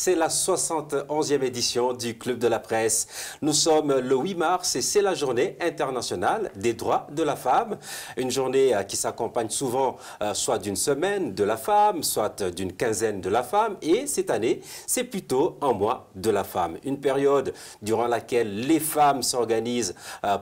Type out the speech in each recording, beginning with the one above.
c'est la 71e édition du Club de la Presse. Nous sommes le 8 mars et c'est la journée internationale des droits de la femme. Une journée qui s'accompagne souvent soit d'une semaine de la femme, soit d'une quinzaine de la femme. Et cette année, c'est plutôt un mois de la femme. Une période durant laquelle les femmes s'organisent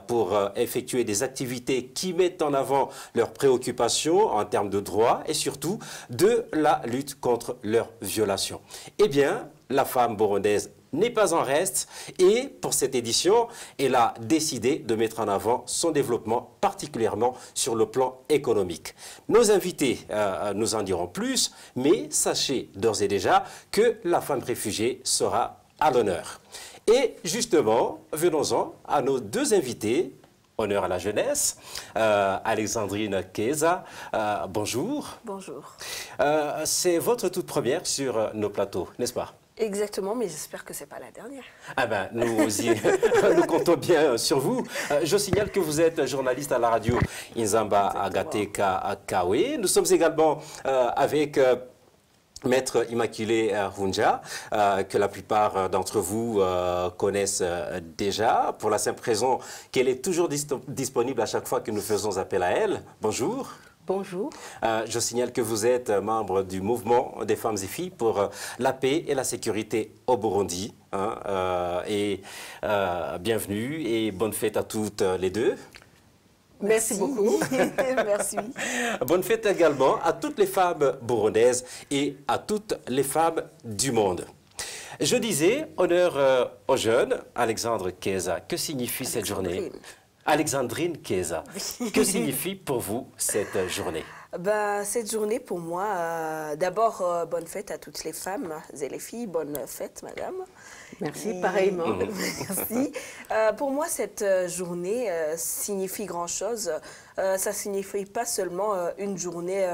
pour effectuer des activités qui mettent en avant leurs préoccupations en termes de droits et surtout de la lutte contre leurs violations. Eh bien, la femme burundaise n'est pas en reste et pour cette édition, elle a décidé de mettre en avant son développement, particulièrement sur le plan économique. Nos invités nous en diront plus, mais sachez d'ores et déjà que la femme réfugiée sera à l'honneur. Et justement, venons-en à nos deux invités. Honneur à la jeunesse, Alexandrine Keza, bonjour. Bonjour. C'est votre toute première sur nos plateaux, n'est-ce pas? Exactement, mais j'espère que ce n'est pas la dernière. Ah ben, nous comptons bien sur vous. Je signale que vous êtes journaliste à la radio Inzamba Agateka Kawe. Nous sommes également avec Maître Immaculée Runja, que la plupart d'entre vous connaissent déjà, pour la simple raison qu'elle est toujours disponible à chaque fois que nous faisons appel à elle. Bonjour. Bonjour. Je signale que vous êtes membre du mouvement des femmes et filles pour la paix et la sécurité au Burundi. Bienvenue et bonne fête à toutes les deux. Merci beaucoup. Merci. Bonne fête également à toutes les femmes burundaises et à toutes les femmes du monde. Je disais, honneur aux jeunes, Alexandre Keza, que signifie cette journée? Alexandrine Keza, que signifie pour vous cette journée? Cette journée, pour moi, d'abord, bonne fête à toutes les femmes et les filles. Bonne fête, madame. Merci, pareillement. Merci. Pour moi, cette journée signifie grand-chose. Ça ne signifie pas seulement une journée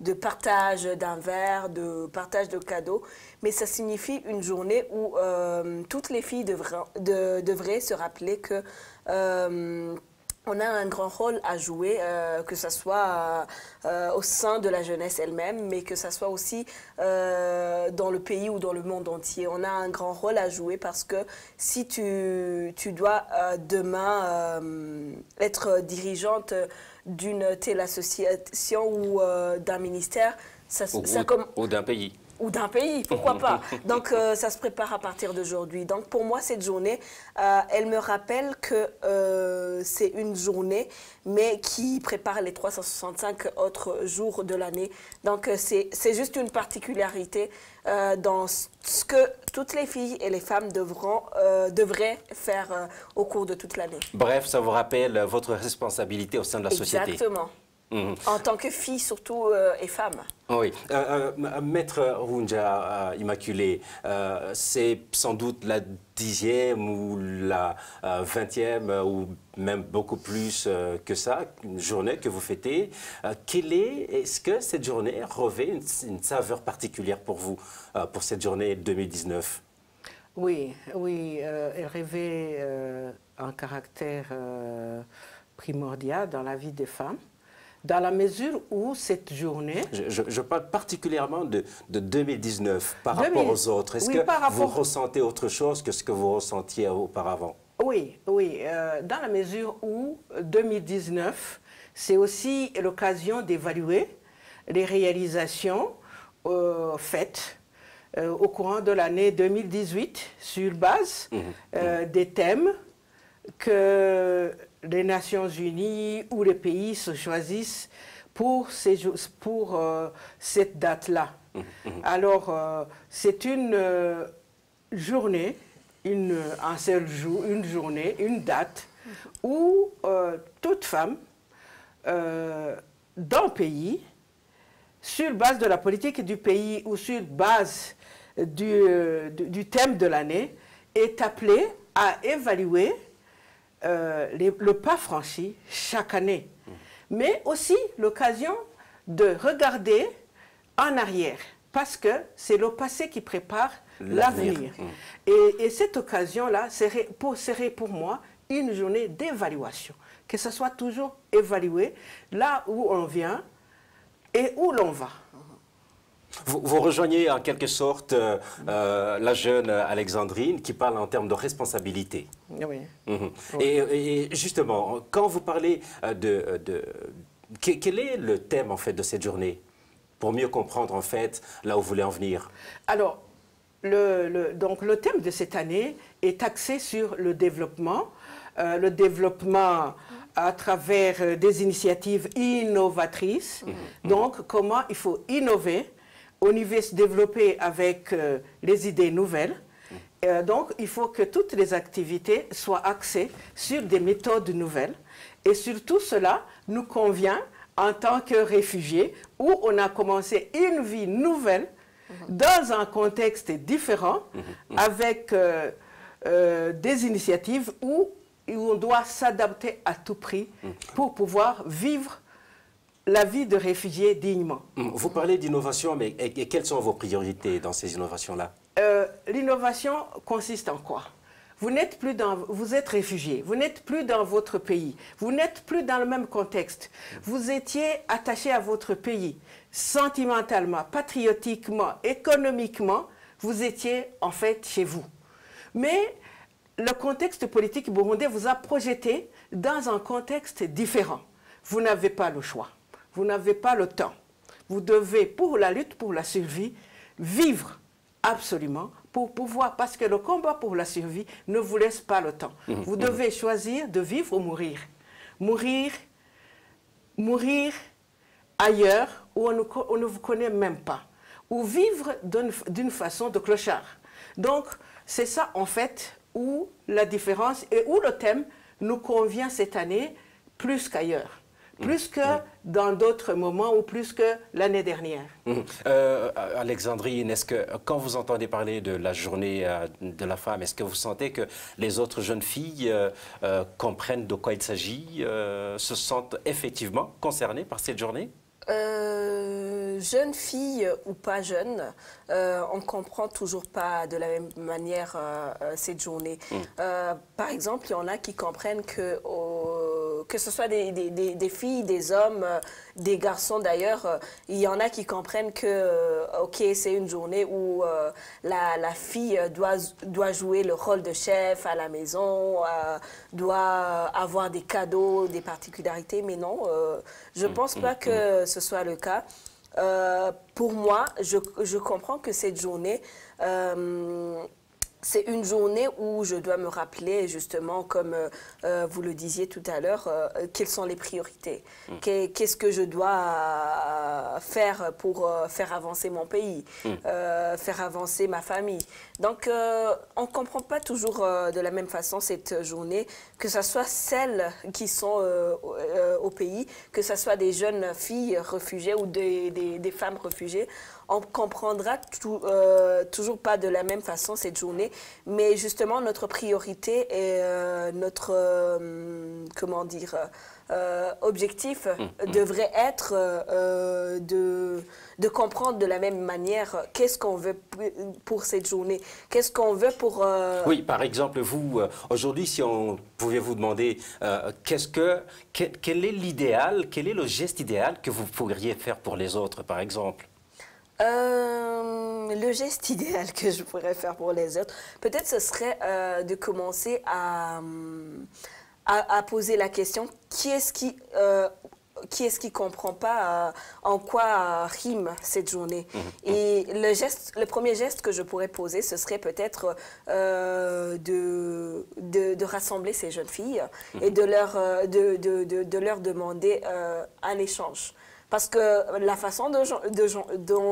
de partage d'un verre, de partage de cadeaux, mais ça signifie une journée où toutes les filles devraient se rappeler que on a un grand rôle à jouer, que ce soit au sein de la jeunesse elle-même, mais que ce soit aussi dans le pays ou dans le monde entier. On a un grand rôle à jouer parce que si tu dois demain être dirigeante d'une telle association ou d'un ministère, ou d'un pays. Ou d'un pays, pourquoi pas. Donc, ça se prépare à partir d'aujourd'hui. Donc, pour moi, cette journée, elle me rappelle que c'est une journée, mais qui prépare les 365 autres jours de l'année. Donc, c'est juste une particularité dans ce que toutes les filles et les femmes devraient faire au cours de toute l'année. Bref, ça vous rappelle votre responsabilité au sein de la société. Exactement. En tant que fille, surtout, et femme. Oui. Maître Runja Immaculée, c'est sans doute la 10e ou la 20e ou même beaucoup plus que ça, une journée que vous fêtez. Est-ce que cette journée revêt une saveur particulière pour vous, pour cette journée 2019? Oui, elle revêt un caractère primordial dans la vie des femmes. Dans la mesure où cette journée... Je parle particulièrement de 2019 par rapport aux autres. Est-ce que vous ressentez autre chose que ce que vous ressentiez auparavant? Oui, dans la mesure où 2019, c'est aussi l'occasion d'évaluer les réalisations faites au courant de l'année 2018 sur base des thèmes que les Nations Unies ou les pays se choisissent pour cette date-là. Alors, c'est une journée, un seul jour, une journée, une date où toute femme d'un pays, sur base de la politique du pays ou sur base du thème de l'année, est appelée à évaluer le pas franchi chaque année, mais aussi l'occasion de regarder en arrière, parce que c'est le passé qui prépare l'avenir. Et cette occasion-là serait pour moi une journée d'évaluation, que ce soit toujours évalué là où on vient et où l'on va. Vous rejoignez en quelque sorte la jeune Alexandrine qui parle en termes de responsabilité. Oui. Mhm. Et justement, quand vous parlez quel est le thème en fait de cette journée pour mieux comprendre en fait là où vous voulez en venir? Alors, donc, le thème de cette année est axé sur le développement à travers des initiatives innovatrices. Donc, comment il faut innover, au niveau se développer avec les idées nouvelles. Donc, il faut que toutes les activités soient axées sur des méthodes nouvelles. Et surtout, cela nous convient en tant que réfugiés, où on a commencé une vie nouvelle dans un contexte différent, avec des initiatives où on doit s'adapter à tout prix pour pouvoir vivre la vie de réfugié dignement. Vous parlez d'innovation, mais et quelles sont vos priorités dans ces innovations-là? L'innovation consiste en quoi? Vous êtes réfugié, vous n'êtes plus dans votre pays, vous n'êtes plus dans le même contexte. Vous étiez attaché à votre pays, sentimentalement, patriotiquement, économiquement, vous étiez en fait chez vous. Mais le contexte politique burundais vous a projeté dans un contexte différent. Vous n'avez pas le choix, vous n'avez pas le temps. Vous devez, pour la lutte pour la survie, vivre absolument pour pouvoir, parce que le combat pour la survie ne vous laisse pas le temps. Vous devez choisir de vivre ou mourir. Mourir ailleurs où on ne vous connaît même pas. Ou vivre d'une façon de clochard. Donc, c'est ça en fait où la différence et où le thème nous convient cette année plus qu'ailleurs. Plus que dans d'autres moments ou plus que l'année dernière. Alexandrine, est-ce que quand vous entendez parler de la journée de la femme, est-ce que vous sentez que les autres jeunes filles comprennent de quoi il s'agit, se sentent effectivement concernées par cette journée? Jeune fille ou pas jeune, on ne comprend toujours pas de la même manière cette journée. Par exemple, il y en a qui comprennent que ce soit des filles, des hommes, des garçons d'ailleurs, il y en a qui comprennent que ok, c'est une journée où la fille doit jouer le rôle de chef à la maison, doit avoir des cadeaux, des particularités, mais non, je ne pense pas que ce soit le cas. Pour moi, je comprends que cette journée, c'est une journée où je dois me rappeler justement, comme vous le disiez tout à l'heure, quelles sont les priorités. Qu'est-ce que je dois faire pour faire avancer mon pays, faire avancer ma famille. Donc, on ne comprend pas toujours de la même façon cette journée, que ce soit celles qui sont au pays, que ce soit des jeunes filles réfugiées ou des femmes réfugiées. On ne comprendra toujours pas de la même façon cette journée, mais justement notre priorité et notre, comment dire, objectif devrait être de comprendre de la même manière qu'est-ce qu'on veut pour cette journée, qu'est-ce qu'on veut pour... Oui, par exemple, vous, aujourd'hui, si on pouvait vous demander quel est l'idéal, quel est le geste idéal que vous pourriez faire pour les autres, par exemple? Le geste idéal que je pourrais faire pour les autres, peut-être ce serait de commencer à poser la question qui est-ce qui comprend pas en quoi rime cette journée. Et le premier geste que je pourrais poser, ce serait peut-être de rassembler ces jeunes filles et de leur demander un échange. Parce que la façon dont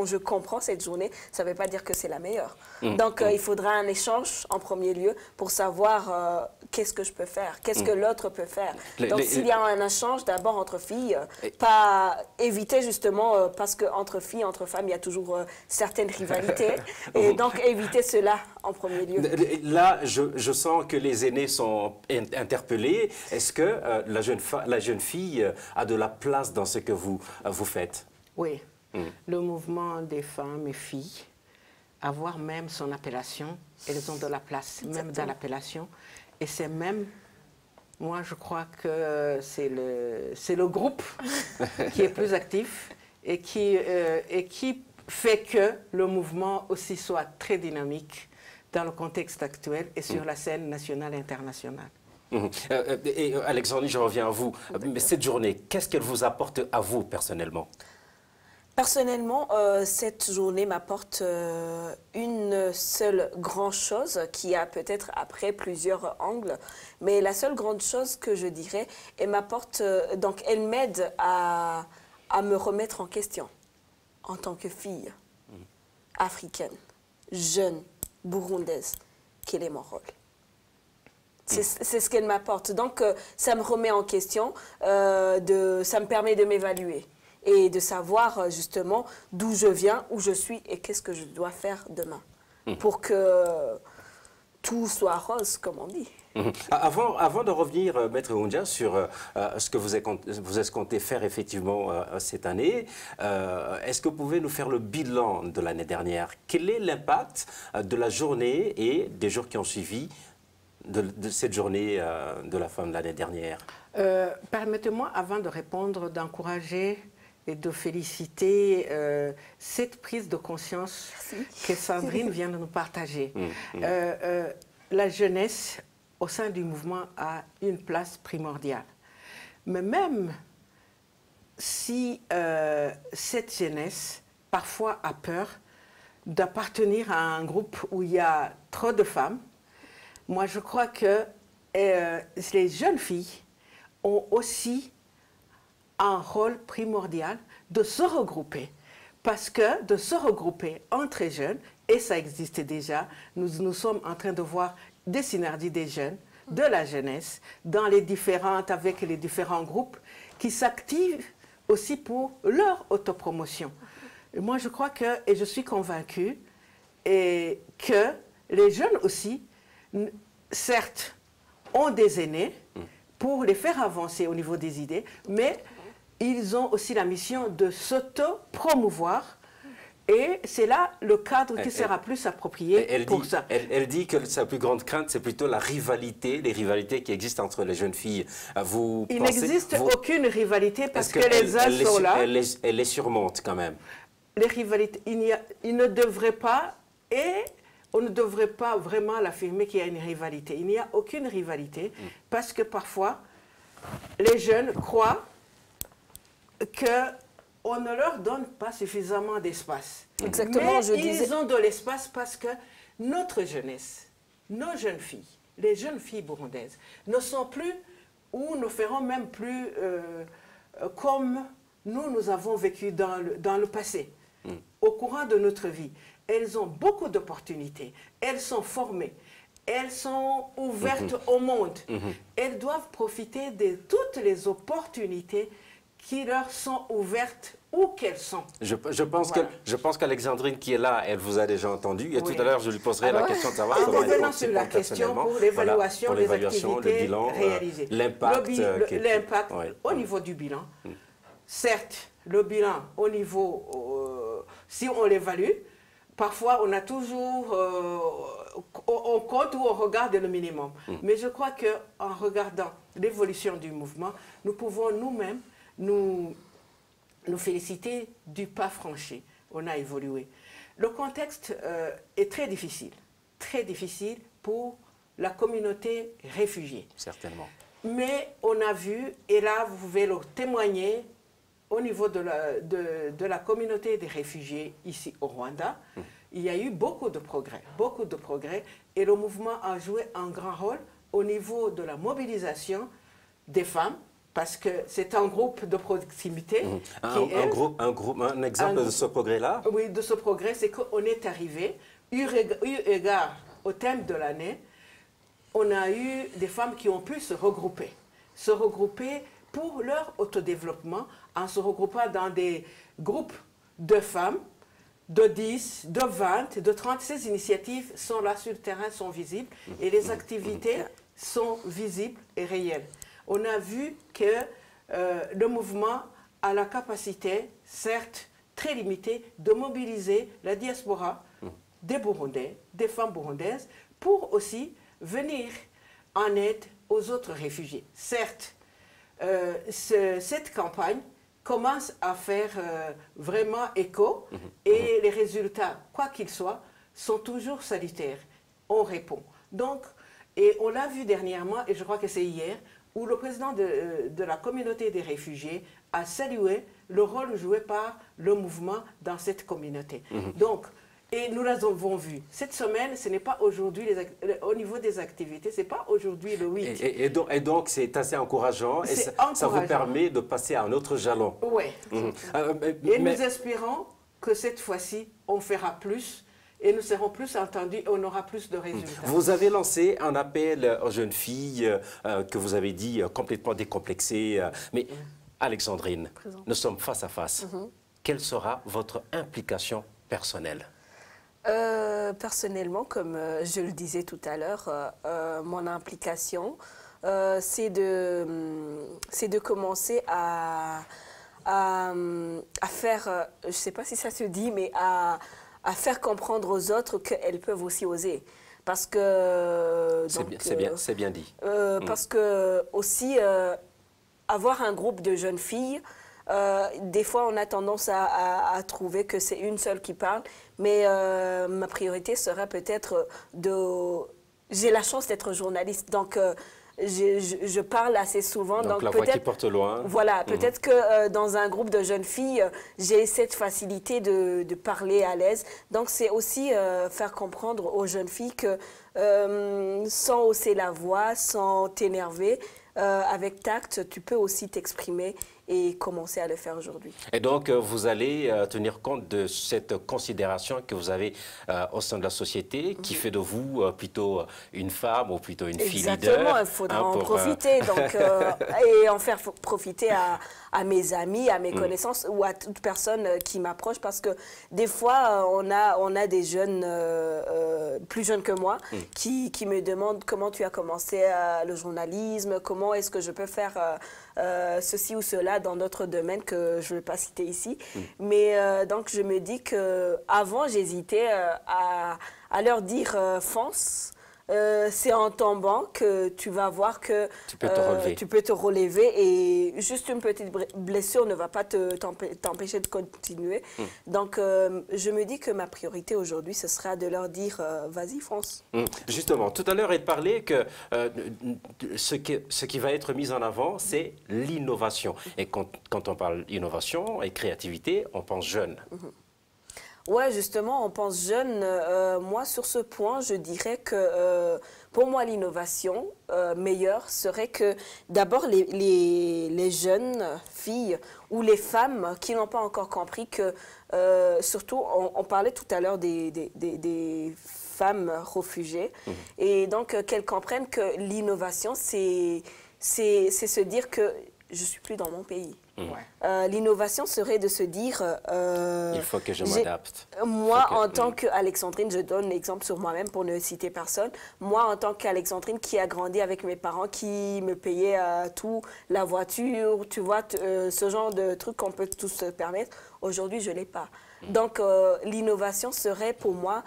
je comprends cette journée, ça ne veut pas dire que c'est la meilleure. Donc, il faudra un échange en premier lieu pour savoir qu'est-ce que je peux faire, qu'est-ce que l'autre peut faire. Donc, s'il y a un échange d'abord entre filles, pas éviter justement, parce qu'entre filles, entre femmes, il y a toujours certaines rivalités. Et donc, éviter cela en premier lieu. Là, je sens que les aînés sont interpellés. Est-ce que la jeune fille a de la place dans ce que vous faites? Oui. Le mouvement des femmes et filles, avoir même son appellation, elles ont de la place, même dans l'appellation. Et c'est même, moi je crois que c'est le groupe qui est plus actif et qui fait que le mouvement aussi soit très dynamique dans le contexte actuel et sur la scène nationale et internationale. Et Alexandrie, je reviens à vous. Mais cette journée, qu'est-ce qu'elle vous apporte à vous personnellement? Personnellement, cette journée m'apporte une seule grande chose qui a peut-être après plusieurs angles, mais la seule grande chose que je dirais, elle m'apporte, donc elle m'aide à me remettre en question en tant que fille africaine, jeune, burundaise. Quel est mon rôle? C'est ce qu'elle m'apporte. Donc, ça me remet en question, ça me permet de m'évaluer et de savoir justement d'où je viens, où je suis et qu'est-ce que je dois faire demain pour que tout soit rose, comme on dit. Avant de revenir, Maître Oundja, sur ce que vous escomptez faire effectivement cette année, est-ce que vous pouvez nous faire le bilan de l'année dernière? Quel est l'impact de la journée et des jours qui ont suivi de cette journée de la femme de l'année dernière? Permettez-moi, avant de répondre, d'encourager et de féliciter cette prise de conscience que Sandrine vient de nous partager. La jeunesse au sein du mouvement a une place primordiale. Mais même si cette jeunesse parfois a peur d'appartenir à un groupe où il y a trop de femmes, moi je crois que les jeunes filles ont aussi un rôle primordial de se regrouper. Parce que de se regrouper entre jeunes, et ça existait déjà, nous sommes en train de voir des synergies des jeunes, de la jeunesse, avec les différents groupes qui s'activent aussi pour leur autopromotion. Et moi, je crois que, et je suis convaincue, que les jeunes aussi, certes, ont des aînés pour les faire avancer au niveau des idées, mais ils ont aussi la mission de s'auto-promouvoir. Et c'est là le cadre qui sera plus approprié pour ça. Elle dit que sa plus grande crainte, c'est plutôt la rivalité, les rivalités qui existent entre les jeunes filles. Il n'existe aucune rivalité parce que les uns sont là. Elle les surmonte quand même. Les rivalités, il ne devrait pas, et on ne devrait pas vraiment l'affirmer qu'il y a une rivalité. Il n'y a aucune rivalité parce que parfois, les jeunes croient qu'on ne leur donne pas suffisamment d'espace. Exactement, mais ils ont de l'espace parce que notre jeunesse, nos jeunes filles, les jeunes filles burundaises, ne sont plus, ou ne feront même plus comme nous avons vécu dans le passé, au courant de notre vie. Elles ont beaucoup d'opportunités, elles sont formées, elles sont ouvertes au monde. Elles doivent profiter de toutes les opportunités qui leur sont ouvertes où qu'elles sont. Je pense qu'Alexandrine qui est là, elle vous a déjà entendu. Et tout à l'heure, je lui poserai la question de savoir comment elle sur la question pour l'évaluation des activités le bilan, réalisées. L'impact au niveau du bilan. Certes, le bilan au niveau, si on l'évalue, parfois on a toujours, on compte ou on regarde le minimum. Mais je crois qu'en regardant l'évolution du mouvement, nous pouvons nous-mêmes nous féliciter du pas franchi. On a évolué. Le contexte est très difficile pour la communauté réfugiée. Certainement. Mais on a vu, et là vous pouvez le témoigner, au niveau de la communauté des réfugiés ici au Rwanda, il y a eu beaucoup de progrès, et le mouvement a joué un grand rôle au niveau de la mobilisation des femmes, parce que c'est un groupe de proximité. Un exemple de ce progrès-là? Oui, de ce progrès, c'est qu'on est arrivé, eu égard au thème de l'année, on a eu des femmes qui ont pu se regrouper pour leur autodéveloppement, en se regroupant dans des groupes de femmes, de 10, de 20, de 30. Ces initiatives sont là sur le terrain, sont visibles, et les activités sont visibles et réelles. On a vu que le mouvement a la capacité, certes très limitée, de mobiliser la diaspora des Burundais, des femmes burundaises, pour aussi venir en aide aux autres réfugiés. Certes, cette campagne commence à faire vraiment écho et les résultats, quoi qu'ils soient, sont toujours salutaires. On répond. Donc, et on l'a vu dernièrement, et je crois que c'est hier, où le président de la communauté des réfugiés a salué le rôle joué par le mouvement dans cette communauté. Donc, et nous l'avons vu. Cette semaine, ce n'est pas aujourd'hui, au niveau des activités, ce n'est pas aujourd'hui le 8. Et donc, c'est assez encourageant et ça vous permet de passer à un autre jalon. Oui. Et nous espérons que cette fois-ci, on fera plus et nous serons plus entendus et on aura plus de résultats. Vous avez lancé un appel aux jeunes filles que vous avez dit complètement décomplexées. Mais Alexandrine, nous sommes face à face. Quelle sera votre implication personnelle? Personnellement, comme je le disais tout à l'heure, mon implication, c'est de commencer à faire, je ne sais pas si ça se dit, mais à faire comprendre aux autres qu'elles peuvent aussi oser. Parce que... C'est bien dit. Parce que aussi, avoir un groupe de jeunes filles, des fois, on a tendance à trouver que c'est une seule qui parle, mais ma priorité serait peut-être de... J'ai la chance d'être journaliste, donc je parle assez souvent. Donc la voix qui porte loin. Voilà, peut-être que dans un groupe de jeunes filles, j'ai cette facilité de parler à l'aise. Donc c'est aussi faire comprendre aux jeunes filles que sans hausser la voix, sans t'énerver, avec tact, tu peux aussi t'exprimer et commencer à le faire aujourd'hui. Et donc, vous allez tenir compte de cette considération que vous avez au sein de la société, qui fait de vous plutôt une femme ou plutôt une fille leader. Exactement, il faudra en profiter donc, et en faire profiter à mes amis, à mes connaissances ou à toute personne qui m'approche, parce que des fois, on a des jeunes, plus jeunes que moi, qui me demandent comment tu as commencé le journalisme, comment est-ce que je peux faire ceci ou cela dans d'autres domaines que je ne vais pas citer ici. Mais donc, je me dis qu'avant, j'hésitais à leur dire fonce. C'est en tombant que tu vas voir que tu peux te relever et juste une petite blessure ne va pas t'empêcher de continuer. Donc, je me dis que ma priorité aujourd'hui, ce sera de leur dire vas-y, fonce. Justement, tout à l'heure, il parlait que ce qui va être mis en avant, c'est l'innovation. Et quand on parle innovation et créativité, on pense jeune. Ouais, justement, on pense jeune. Moi, sur ce point, je dirais que pour moi, l'innovation meilleure serait que d'abord les jeunes filles ou les femmes qui n'ont pas encore compris que, surtout, on parlait tout à l'heure des femmes réfugiées, et donc qu'elles comprennent que l'innovation, c'est se dire que je ne suis plus dans mon pays. L'innovation serait de se dire... il faut que je m'adapte. Moi, en tant qu'Alexandrine, je donne l'exemple sur moi-même pour ne citer personne. Moi, en tant qu'Alexandrine qui a grandi avec mes parents, qui me payaient tout, la voiture, tu vois, ce genre de trucs qu'on peut tous se permettre, aujourd'hui, je ne l'ai pas. Donc, l'innovation serait pour moi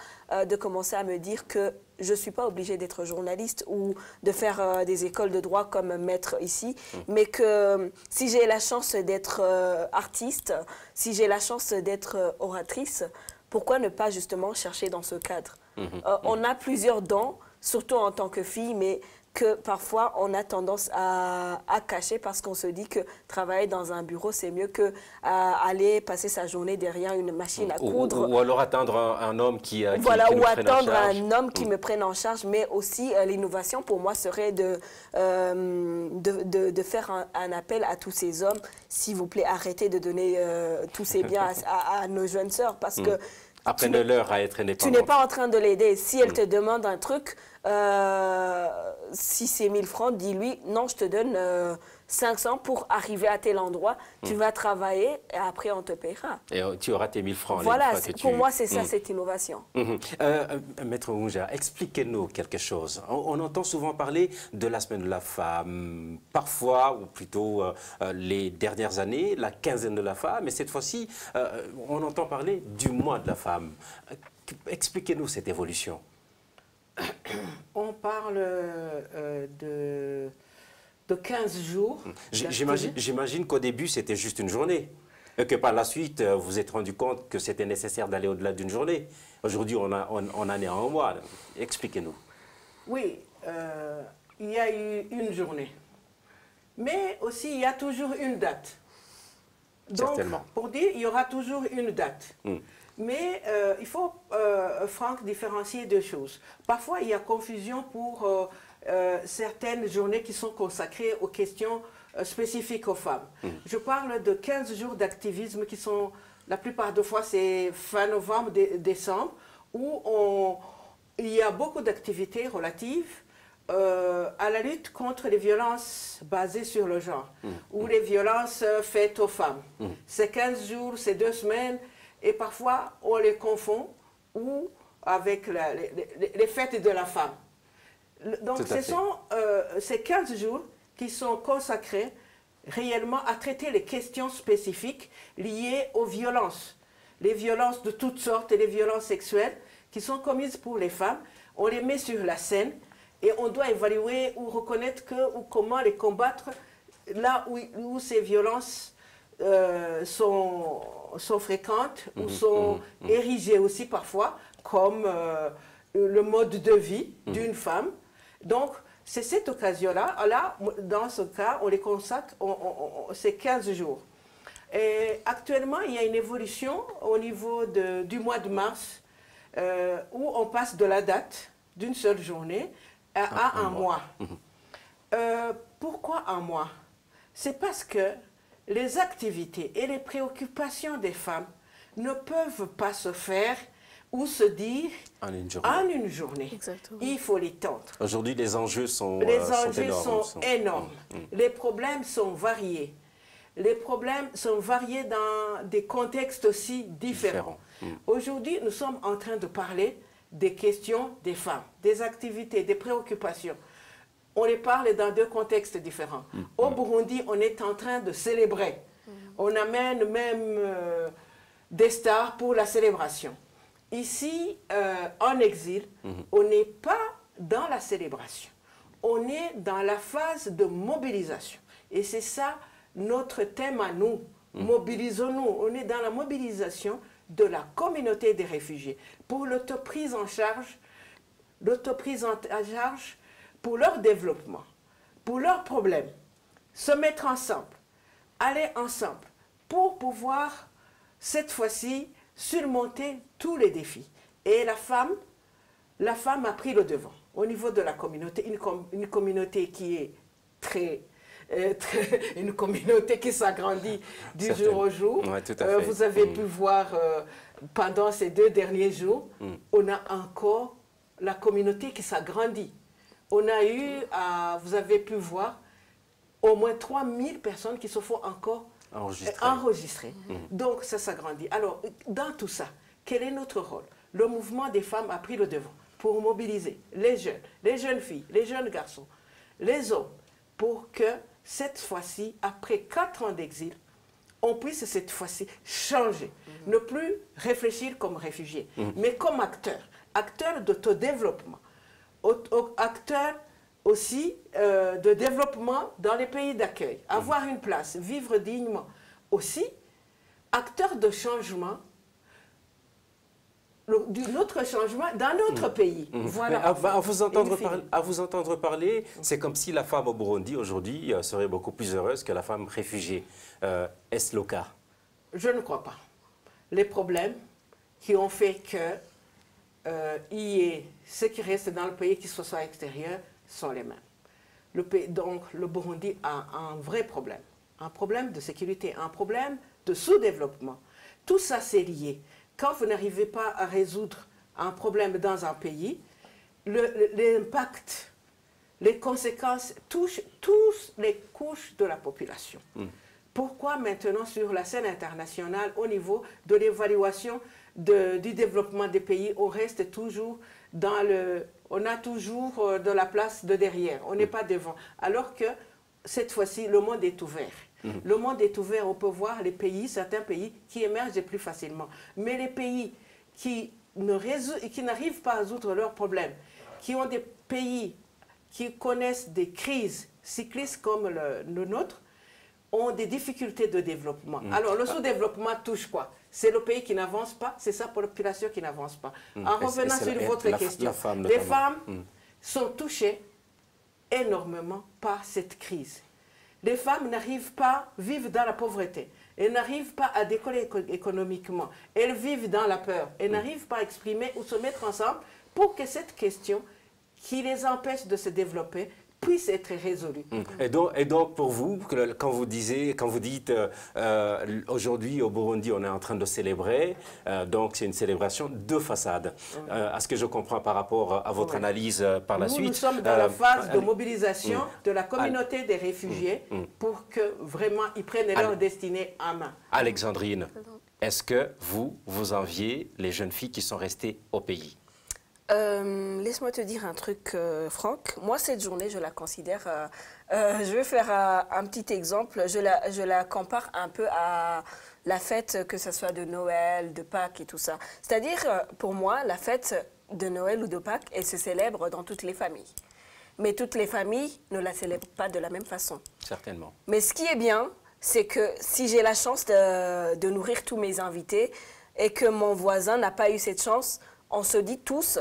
de commencer à me dire que je ne suis pas obligée d'être journaliste ou de faire des écoles de droit comme maître ici, mais que si j'ai la chance d'être artiste, si j'ai la chance d'être oratrice, pourquoi ne pas justement chercher dans ce cadre? On a plusieurs dons, surtout en tant que fille, mais que parfois on a tendance à cacher parce qu'on se dit que travailler dans un bureau, c'est mieux que aller passer sa journée derrière une machine à coudre. Ou alors attendre un homme qui voilà, ou attendre un homme qui me prenne en charge. Mais aussi, l'innovation pour moi serait de faire un appel à tous ces hommes. S'il vous plaît, arrêtez de donner tous ces biens à nos jeunes sœurs parce que apprenez-leur à être indépendants. Tu n'es pas en train de l'aider. Si elle te demande un truc, si c'est 1000 francs, dis-lui, non, je te donne 500 pour arriver à tel endroit. Tu vas travailler et après, on te paiera. Et tu auras tes 1000 francs. Voilà, pour moi, c'est ça, cette innovation. Maître Ounja, expliquez-nous quelque chose. On entend souvent parler de la semaine de la femme, parfois, ou plutôt les dernières années, la quinzaine de la femme, et cette fois-ci, on entend parler du mois de la femme. Expliquez-nous cette évolution. On parle de 15 jours. J'imagine qu'au début, c'était juste une journée. Et que par la suite, vous vous êtes rendu compte que c'était nécessaire d'aller au-delà d'une journée. Aujourd'hui, on en est à un mois. Expliquez-nous. Oui, il y a eu une journée. Mais aussi, il y a toujours une date. Donc, certainement. pour dire, il y aura toujours une date. Mais il faut, Franck, différencier deux choses. Parfois, il y a confusion pour certaines journées qui sont consacrées aux questions spécifiques aux femmes. Je parle de 15 jours d'activisme qui sont, la plupart des fois, c'est fin novembre, décembre, où il y a beaucoup d'activités relatives à la lutte contre les violences basées sur le genre, ou les violences faites aux femmes. C'est 15 jours, c'est 2 semaines, et parfois on les confond ou avec les fêtes de la femme. Donc ce sont ces 15 jours qui sont consacrés réellement à traiter les questions spécifiques liées aux violences. Les violences de toutes sortes et les violences sexuelles qui sont commises pour les femmes. On les met sur la scène et on doit évaluer ou reconnaître ou comment les combattre là où ces violences sont fréquentes ou sont érigées aussi parfois comme le mode de vie d'une femme. Donc, c'est cette occasion-là, dans ce cas, on les consacre, c'est 15 jours. Et actuellement, il y a une évolution au niveau du mois de mars, où on passe de la date d'une seule journée à un mois. Pourquoi un mois? C'est parce que les activités et les préoccupations des femmes ne peuvent pas se faire ou se dire en une journée. Exactement. Il faut les tendre. Aujourd'hui, les enjeux sont énormes. Les problèmes sont variés. Les problèmes sont variés dans des contextes aussi différents. Aujourd'hui, nous sommes en train de parler des questions des femmes, des activités, des préoccupations. On les parle dans 2 contextes différents. Au Burundi, on est en train de célébrer. On amène même des stars pour la célébration. Ici, en exil, on n'est pas dans la célébration. On est dans la phase de mobilisation. Et c'est ça notre thème à nous. Mobilisons-nous. On est dans la mobilisation de la communauté des réfugiés pour l'autoprise en charge pour leur développement, pour leurs problèmes, se mettre ensemble, aller ensemble pour pouvoir, cette fois-ci, surmonter tous les défis. Et la femme a pris le devant au niveau de la communauté, une communauté qui est une communauté qui s'agrandit du jour au jour. Ouais, tout à fait. Vous avez pu voir pendant ces 2 derniers jours, on a encore la communauté qui s'agrandit. On a eu, vous avez pu voir, au moins 3000 personnes qui se font encore enregistrer. Donc ça s'agrandit. Alors, dans tout ça, quel est notre rôle? Le mouvement des femmes a pris le devant pour mobiliser les jeunes filles, les jeunes garçons, les hommes, pour que cette fois-ci, après 4 ans d'exil, on puisse cette fois-ci changer. Ne plus réfléchir comme réfugiés, mais comme acteurs d'autodéveloppement, acteurs aussi de développement dans les pays d'accueil, avoir une place, vivre dignement. Aussi, acteurs de changement, notre changement dans notre pays. Voilà. À vous entendre parler, c'est comme si la femme au Burundi aujourd'hui serait beaucoup plus heureuse que la femme réfugiée. Est-ce le cas? Je ne crois pas. Les problèmes qui ont fait que y ait ceux qui restent dans le pays qui soient extérieurs sont les mêmes. Donc le Burundi a un vrai problème. Un problème de sécurité, un problème de sous-développement. Tout ça, c'est lié. Quand vous n'arrivez pas à résoudre un problème dans un pays, l'impact, les conséquences touchent toutes les couches de la population. Pourquoi maintenant sur la scène internationale, au niveau de l'évaluation du développement des pays, on reste toujours on a toujours de la place de derrière, on n'est pas devant. Alors que cette fois-ci, le monde est ouvert. Le monde est ouvert, on peut voir certains pays qui émergent plus facilement. Mais les pays qui n'arrivent pas à résoudre leurs problèmes, qui ont des pays qui connaissent des crises cyclistes comme le nôtre ont des difficultés de développement. Alors, le sous-développement touche quoi? C'est le pays qui n'avance pas, c'est sa population qui n'avance pas. En revenant sur votre question, les femmes sont touchées énormément par cette crise. Les femmes n'arrivent pas à vivre dans la pauvreté. Elles n'arrivent pas à décoller économiquement. Elles vivent dans la peur. Elles n'arrivent pas à exprimer ou se mettre ensemble pour que cette question qui les empêche de se développer puisse être résolue. Et donc pour vous, quand vous dites aujourd'hui au Burundi, on est en train de célébrer, donc c'est une célébration de façade. À ce que je comprends par rapport à votre analyse par la suite. Nous sommes dans la phase de mobilisation de la communauté des réfugiés pour que vraiment ils prennent leur destinée en main. Alexandrine, est-ce que vous enviez les jeunes filles qui sont restées au pays? Laisse-moi te dire un truc, Franck. Moi, cette journée, je la considère... je vais faire un petit exemple. Je la compare un peu à la fête, que ce soit de Noël, de Pâques et tout ça. C'est-à-dire, pour moi, la fête de Noël ou de Pâques, elle se célèbre dans toutes les familles. Mais toutes les familles ne la célèbrent pas de la même façon. Certainement. Mais ce qui est bien, c'est que si j'ai la chance de nourrir tous mes invités et que mon voisin n'a pas eu cette chance, on se dit tous...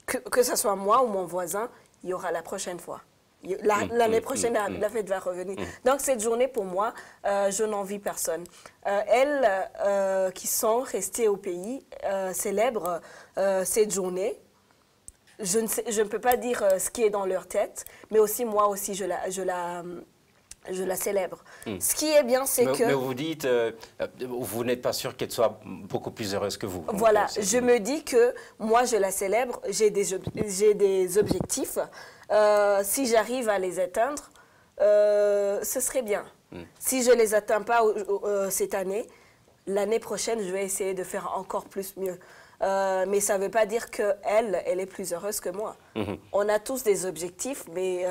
Que ce soit moi ou mon voisin, il y aura la prochaine fois. L'année prochaine, la fête va revenir. Donc, cette journée, pour moi, je n'envie personne. Elles qui sont restées au pays célèbrent cette journée. Je ne peux pas dire ce qui est dans leur tête, mais aussi, moi aussi, je la célèbre. Ce qui est bien, c'est que... Mais vous dites, vous n'êtes pas sûr qu'elle soit beaucoup plus heureuse que vous. Voilà, je me dis que moi, je la célèbre, j'ai des objectifs. Si j'arrive à les atteindre, ce serait bien. Si je ne les atteins pas cette année, l'année prochaine, je vais essayer de faire encore plus mieux. Mais ça ne veut pas dire qu'elle est plus heureuse que moi. On a tous des objectifs, mais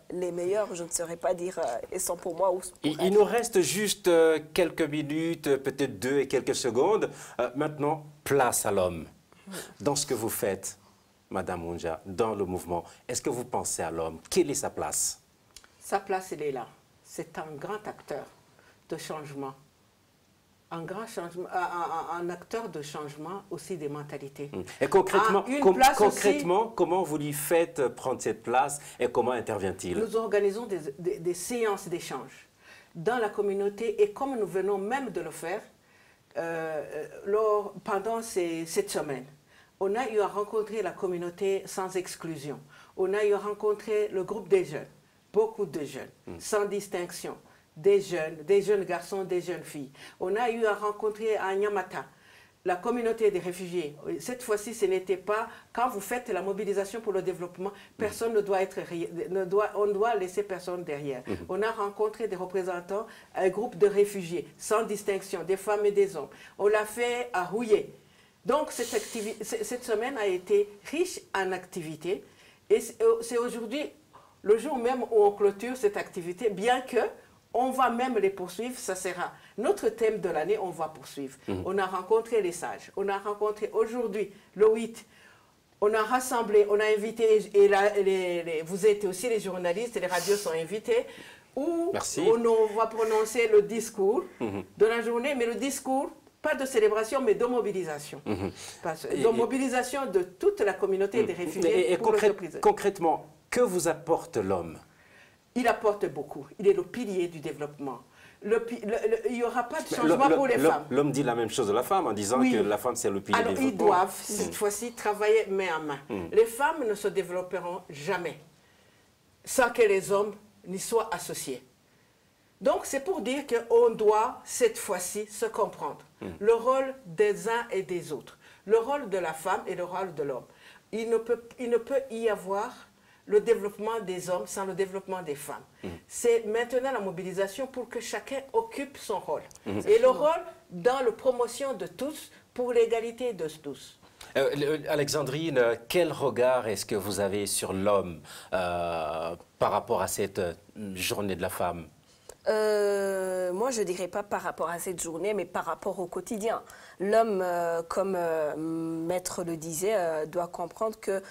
les meilleurs, je ne saurais pas dire, ils sont pour moi ou pour elle. Il nous reste juste quelques minutes, peut-être 2 et quelques secondes. Maintenant, place à l'homme. Dans ce que vous faites, Madame Mounja, dans le mouvement, est-ce que vous pensez à l'homme? Quelle est sa place? Sa place, elle est là. C'est un grand acteur de changement. Un grand changement, un acteur de changement aussi des mentalités. Et concrètement, comment vous lui faites prendre cette place et comment intervient-il? Nous organisons des séances d'échange dans la communauté et comme nous venons même de le faire pendant cette semaine. On a eu à rencontrer la communauté sans exclusion. On a eu à rencontrer le groupe des jeunes, beaucoup de jeunes, sans distinction. Des jeunes garçons, des jeunes filles. On a eu à rencontrer à Nyamata la communauté des réfugiés. Cette fois-ci, ce n'était pas, quand vous faites la mobilisation pour le développement, personne ne doit être, on doit laisser personne derrière. On a rencontré des représentants, un groupe de réfugiés, sans distinction, des femmes et des hommes. On l'a fait à Rouillé. Donc, cette semaine a été riche en activités. Et c'est aujourd'hui, le jour même où on clôture cette activité, bien que on va même les poursuivre, ça sera notre thème de l'année, on va poursuivre. On a rencontré les sages, on a rencontré aujourd'hui, le 8, on a rassemblé, on a invité, et vous êtes aussi les journalistes, et les radios sont invités, où on va prononcer le discours de la journée, mais le discours, pas de célébration, mais de mobilisation. De mobilisation de toute la communauté des réfugiés. Et concrètement, que vous apporte l'homme? Il apporte beaucoup. Il est le pilier du développement. Il n'y aura pas de changement pour les femmes. L'homme dit la même chose de la femme en disant que la femme, c'est le pilier du développement. Alors, ils doivent, cette fois-ci, travailler main en main. Les femmes ne se développeront jamais sans que les hommes n'y soient associés. Donc, c'est pour dire qu'on doit, cette fois-ci, se comprendre. Le rôle des uns et des autres. Le rôle de la femme et le rôle de l'homme. Il ne peut y avoir le développement des hommes sans le développement des femmes. C'est maintenant la mobilisation pour que chacun occupe son rôle. Et le rôle dans la promotion de tous pour l'égalité de tous. Alexandrine, quel regard est-ce que vous avez sur l'homme par rapport à cette journée de la femme? Moi, je dirais pas par rapport à cette journée, mais par rapport au quotidien. L'homme, comme Maître le disait, doit comprendre que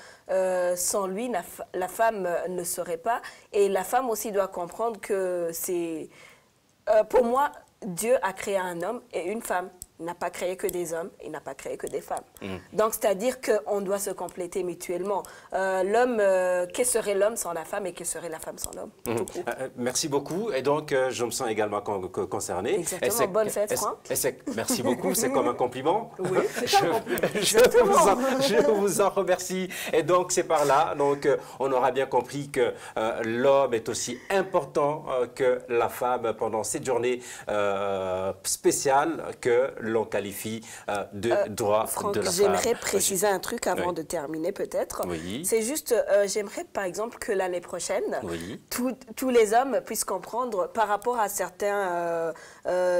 sans lui, la femme ne serait pas. Et la femme aussi doit comprendre que c'est... pour moi, Dieu a créé un homme et une femme. Il n'a pas créé que des hommes, il n'a pas créé que des femmes. Donc, c'est-à-dire qu'on doit se compléter mutuellement. L'homme, que serait l'homme sans la femme et que serait la femme sans l'homme? Merci beaucoup. Et donc, je me sens également concerné. Exactement. Bonne fête, Franck. Merci beaucoup. C'est comme un compliment. Oui, c'est un compliment. Je vous en remercie. Et donc, c'est par là. Donc, on aura bien compris que l'homme est aussi important que la femme pendant cette journée spéciale que l'on qualifie de droit Franck, de la femme. j'aimerais préciser un truc avant de terminer peut-être. Oui. C'est juste, j'aimerais par exemple que l'année prochaine, Oui. tous les hommes puissent comprendre par rapport à certaines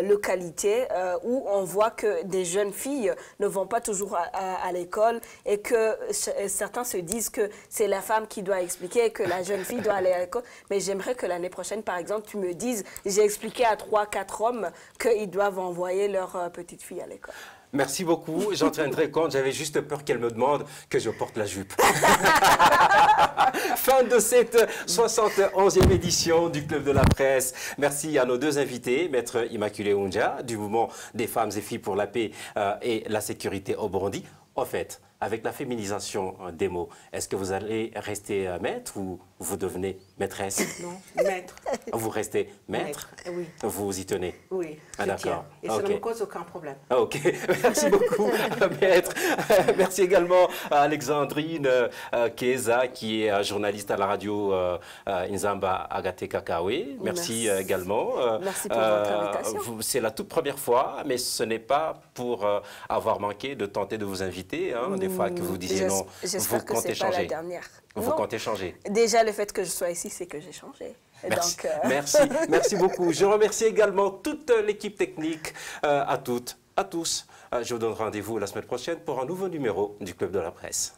localités où on voit que des jeunes filles ne vont pas toujours à l'école et que certains se disent que c'est la femme qui doit expliquer et que la jeune fille doit aller à l'école. Mais j'aimerais que l'année prochaine, par exemple, tu me dises, j'ai expliqué à 3-4 hommes qu'ils doivent envoyer leur petite fille à l'école. Merci beaucoup. J'en tiendrai compte. J'avais juste peur qu'elle me demande que je porte la jupe. Fin de cette 71e édition du Club de la Presse. Merci à nos deux invités, Maître Immaculée Oundja, du mouvement des femmes et filles pour la paix et la sécurité au Burundi. En fait, avec la féminisation des mots, est-ce que vous allez rester maître ou vous devenez maîtresse? Non, maître. Vous restez maître? Oui. Vous y tenez? Oui, Ah, d'accord. Et ça ne me cause aucun problème. Ah, ok, merci beaucoup, maître. Merci également à Alexandrine Keza, qui est journaliste à la radio Nzamba Agate Kakawe. Merci également. Merci pour votre invitation. C'est la toute première fois, mais ce n'est pas pour avoir manqué de tenter de vous inviter. Hein, des fois que vous disiez non, vous comptez changer. Pas la dernière. Vous comptez changer. Déjà, le fait que je sois ici, c'est que j'ai changé. Merci. Donc, merci beaucoup. Je remercie également toute l'équipe technique, à toutes, à tous. Je vous donne rendez-vous la semaine prochaine pour un nouveau numéro du Club de la Presse.